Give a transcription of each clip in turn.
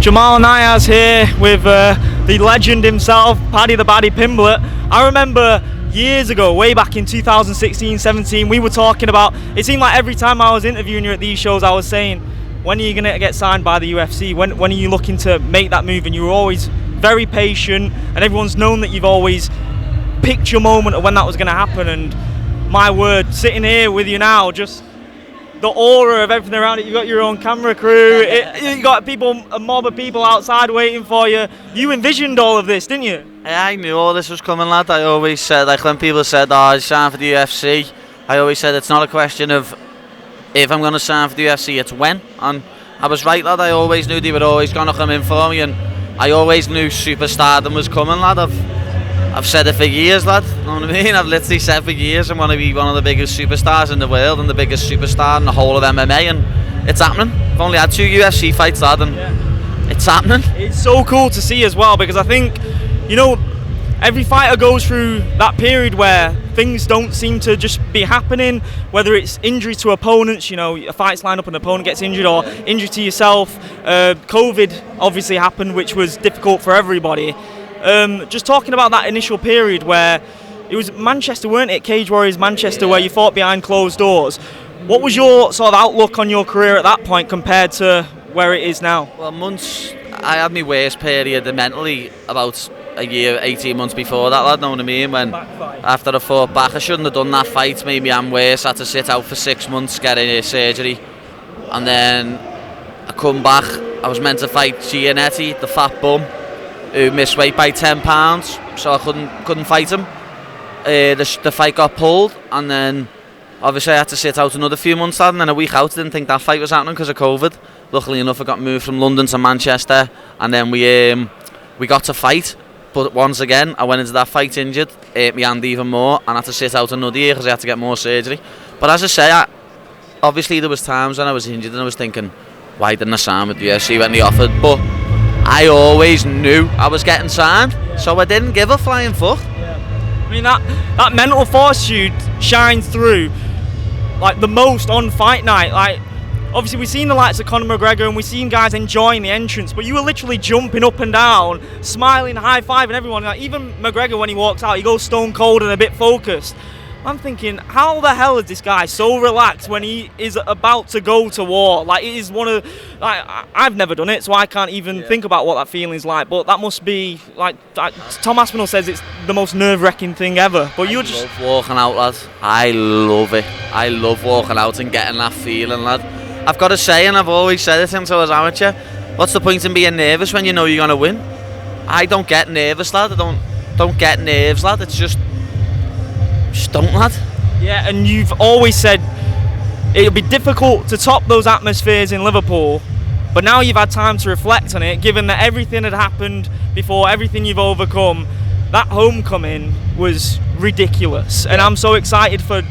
Jamal Niaz here with the legend himself, Paddy The Baddy Pimblett. I remember years ago, way back in 2016-17, we were talking about, it seemed like every time I was interviewing you at these shows, I was saying, when are you going to get signed by the UFC? When are you looking to make that move? And you were always very patient, and everyone's known that you've always picked your moment of when that was going to happen. And my word, sitting here with you now, just the aura of everything around it. You've got your own camera crew, you've got a mob of people outside waiting for you. You envisioned all of this, didn't you? Yeah, I knew all this was coming, lad. I always said, like when people said, oh, I signed for the UFC, I always said it's not a question of if I'm going to sign for the UFC, it's when. And I was right, lad. I always knew they were always going to come in for me, and I always knew Superstardom was coming, lad. I've said it for years, lad. You know what I mean? I've literally said for years I'm going to be one of the biggest superstars in the world and the biggest superstar in the whole of MMA, and it's happening. I've only had 2 UFC fights, lad, and it's happening. It's so cool to see as well, because I think, you know, every fighter goes through that period where things don't seem to just be happening, whether it's injury to opponents, you know, a fight's lined up and an opponent gets injured, or injury to yourself. COVID obviously happened, which was difficult for everybody. Just talking about that initial period where it was Manchester, weren't it? Cage Warriors Manchester, where you fought behind closed doors. What was your sort of outlook on your career at that point compared to where it is now? Well, I had my worst period mentally about a year, 18 months before that, lad, know what I mean? When after I fought back, I shouldn't have done that fight, made me am worse, had to sit out for 6 months, getting a surgery, and then I come back, I was meant to fight Giannetti, the fat bum, who missed weight by 10 pounds, so I couldn't fight him. The fight got pulled, and then obviously I had to sit out another few months, lad, and then a week out, I didn't think that fight was happening because of COVID. Luckily enough, I got moved from London to Manchester, and then we got to fight. But once again, I went into that fight injured, hurt my hand even more, and had to sit out another year because I had to get more surgery. But as I say, obviously there was times when I was injured and I was thinking, why didn't I sign with the UFC when they offered? But I always knew I was getting signed, so I didn't give a flying fuck. I mean, that mental fortitude shines through like the most on fight night. Like, obviously, we've seen the likes of Conor McGregor and we've seen guys enjoying the entrance, but you were literally jumping up and down, smiling, high-fiving everyone. Like, even McGregor, when he walks out, he goes stone cold and a bit focused. I'm thinking, how the hell is this guy so relaxed when he is about to go to war? Like, it is one of, like, I've never done it, so I can't even think about what that feeling's like. But that must be like Tom Aspinall says it's the most nerve-wrecking thing ever. But you're just love walking out, lad. I love it. I love walking out and getting that feeling, lad. I've got to say, and I've always said it since I was amateur, what's the point in being nervous when you know you're going to win? I don't get nervous, lad. I don't get nerves, lad. It's just don't, lad. Yeah, and you've always said it'll be difficult to top those atmospheres in Liverpool, but now you've had time to reflect on it, given that everything had happened before, everything you've overcome. That homecoming was ridiculous, and I'm so excited for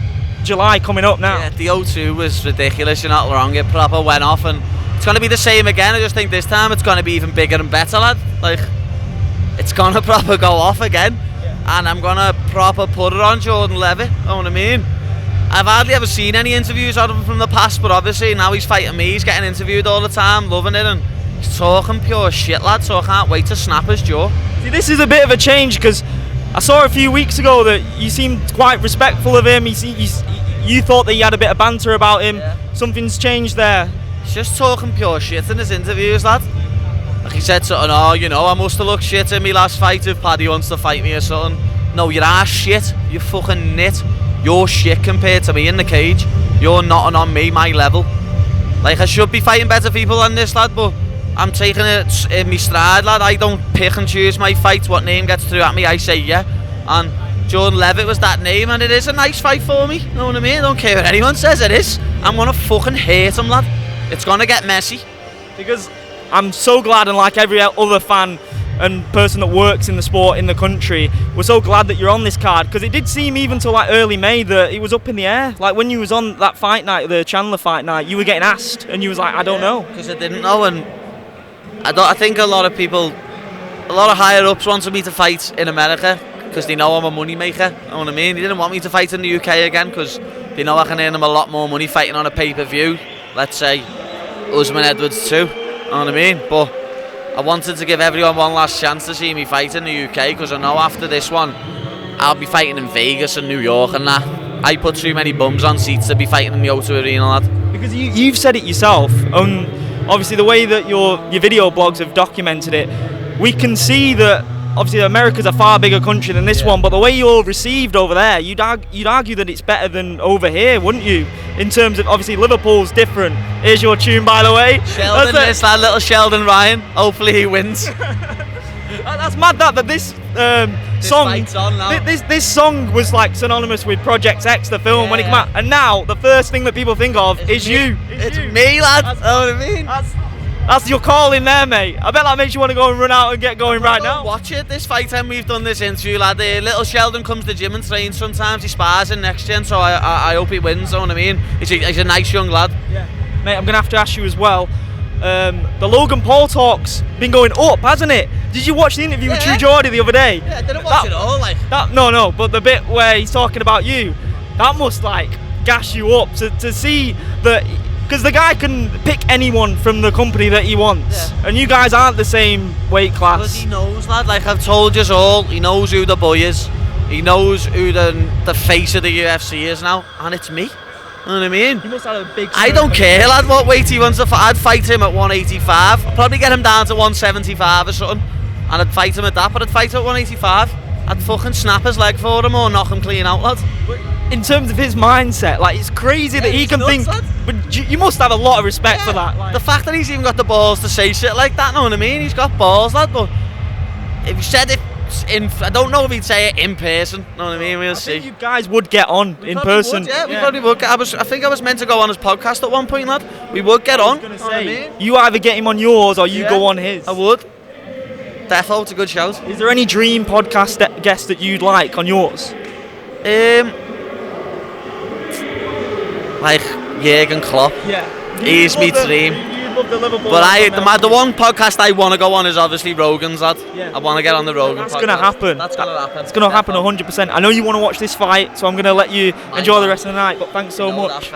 July coming up now. Yeah, the O2 was ridiculous, you're not wrong. It proper went off, and it's going to be the same again. I just think this time it's going to be even bigger and better, lad. Like, it's going to proper go off again, and I'm going to proper put it on Jordan Levitt, you know what I mean? I've hardly ever seen any interviews out of him from the past, but obviously now he's fighting me, he's getting interviewed all the time, loving it, and he's talking pure shit, lad, so I can't wait to snap his jaw. See, this is a bit of a change, because I saw a few weeks ago that you seemed quite respectful of him. You thought that you had a bit of banter about him. Yeah. Something's changed there. He's just talking pure shit in his interviews, lad. Like he said something, oh, you know, I must have looked shit in me last fight if Paddy wants to fight me or something. No, you're ass shit. You fucking nit. You're shit compared to me in the cage. You're not on me, my level. Like, I should be fighting better people than this, lad, but I'm taking it in my stride, lad. I don't pick and choose my fights. What name gets through at me, I say yeah. And Jordan Levitt was that name, and it is a nice fight for me. You know what I mean? I don't care what anyone says it is. I'm gonna fucking hate him, lad. It's gonna get messy. Because I'm so glad, and like every other fan and person that works in the sport in the country, we're so glad that you're on this card, because it did seem even till like early May that it was up in the air. Like when you was on that fight night, the Chandler fight night, you were getting asked, and you was like, I don't know. Because I didn't know, and I think a lot of people, a lot of higher ups wanted me to fight in America because they know I'm a money maker. You know what I mean? They didn't want me to fight in the UK again because they know I can earn them a lot more money fighting on a pay-per-view. Let's say Usman Edwards too. You know what I mean? But I wanted to give everyone one last chance to see me fight in the UK, because I know after this one I'll be fighting in Vegas and New York and that. I put too many bums on seats to be fighting in the O2 Arena, lad. Because you've said it yourself, obviously the way that your video blogs have documented it, we can see that obviously America's a far bigger country than this one, but the way you're received over there, you'd argue that it's better than over here, wouldn't you? In terms of, obviously Liverpool's different. Here's your tune, by the way. Sheldon, this lad, little Sheldon Ryan. Hopefully he wins. That's mad that this song, this song was like synonymous with Project X, the film, when it came out, and now the first thing that people think of is you. It's me, lad. That's what I mean. That's your call in there, mate. I bet that makes you want to go and run out and get going right now. Watch it, this fight time we've done this interview, lad. Little Sheldon comes to the gym and trains sometimes. He spars in next gen, so I hope he wins, you know what I mean? He's a nice young lad. Yeah. Mate, I'm going to have to ask you as well. The Logan Paul talk's been going up, hasn't it? Did you watch the interview with True Geordie the other day? Yeah, I didn't watch it all, like. No, but the bit where he's talking about you, that must, like, gas you up to see that. Because the guy can pick anyone from the company that he wants, and you guys aren't the same weight class. Because he knows, lad, like I've told you all, he knows who the boy is. He knows who the face of the UFC is now, and it's me. You know what I mean? He must have a big. I don't care, lad, what weight he wants to fight. I'd fight him at 185. I'd probably get him down to 175 or something, and I'd fight him at that, but I'd fight at 185. I'd fucking snap his leg for him or knock him clean out, lad. In terms of his mindset, like, it's crazy that he can think. Lad. But you must have a lot of respect for that. Like. The fact that he's even got the balls to say shit like that, know what I mean? He's got balls, lad. But if he said it I don't know if he'd say it in person. Know what I mean? We'll see. I think you guys would get on in person. We probably would. I think I was meant to go on his podcast at one point, lad. We would get on. Know what I mean? You either get him on yours or you go on his. I would. Defo, it's a good shout. Is there any dream podcast guest that you'd like on yours? Like Jurgen Klopp. Yeah. He's my dream. You'd love the Liverpool. But the one podcast I want to go on is obviously Rogan's, lad. Yeah. I want to get on the Rogan podcast. That's going to happen. That's going to happen. It's going to happen 100%. I know you want to watch this fight, so I'm going to let you enjoy the rest of the night, but thanks so much.